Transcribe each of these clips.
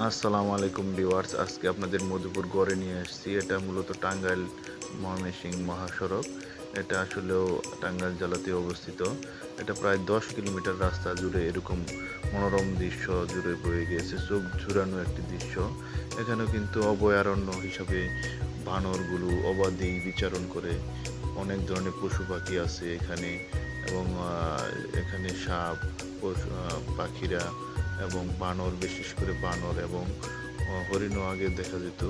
আসসালামু আলাইকুম ভিউয়ার্স, আজকে আপনাদের মধুপুর গড়ে নিয়ে আসছি। এটা মূলত টাঙ্গাইল ময়মনসিংহ মহাসড়ক। এটা আসলেও টাঙ্গাইল জেলাতে অবস্থিত। এটা প্রায় 10 কিলোমিটার রাস্তা জুড়ে এরকম মনোরম দৃশ্য জুড়ে বয়ে গিয়েছে, চোখ জুড়ানো একটি দৃশ্য। এখানেও কিন্তু অভয়ারণ্য হিসাবে বানরগুলো অবাধেই বিচরণ করে। অনেক ধরনের পশু পাখি আছে এখানে, এবং এখানে সাপ, পাখিরা এবং বানর, বিশেষ করে বানর এবং হরিণও আগে দেখা যেত,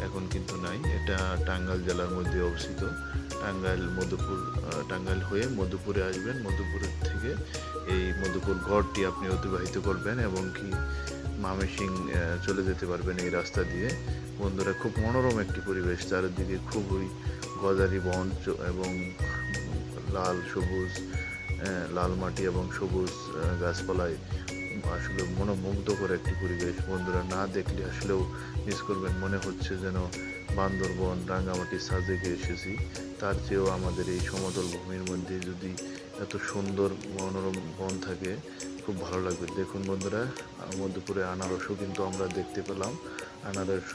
এখন কিন্তু নাই। এটা টাঙ্গাইল জেলার মধ্যে অবস্থিত। টাঙ্গাইল হয়ে মধুপুরে আসবেন, মধুপুরের থেকে এই মধুপুর গড়টি আপনি অতিবাহিত করবেন এবং কি ময়মনসিংহ চলে যেতে পারবেন এই রাস্তা দিয়ে। বন্ধুরা, খুব মনোরম একটি পরিবেশ, চারিদিকে খুবই গজারি বন এবং লাল সবুজ, লাল মাটি এবং সবুজ গাছপালায় আসলে মনোমুগ্ধকর একটি পরিবেশ। বন্ধুরা, না দেখলে আসলেও মিস করবেন, মনে হচ্ছে যেন বান্দরবন, রাঙ্গামাটি সাজেকে এসেছি। তার চেয়েও আমাদের এই সমতল ভূমির মধ্যে যদি এত সুন্দর মনোরম বন থাকে, খুব ভালো লাগবে। দেখুন বন্ধুরা, মধ্যপুরে আনারসও কিন্তু আমরা দেখতে পেলাম। আনারস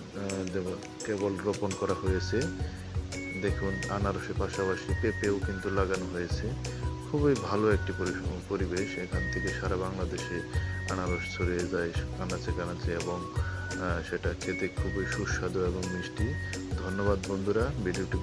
কেবল রোপণ করা হয়েছে। দেখুন, আনারসের পাশাপাশি পেঁপেও কিন্তু লাগানো হয়েছে। খুবই ভালো একটি পরিবেশ। এখান থেকে সারা বাংলাদেশে আনারস ছড়িয়ে যায় কানাচে কানাচে, এবং সেটা খেতে খুবই সুস্বাদু এবং মিষ্টি। ধন্যবাদ বন্ধুরা, ভিডিওটি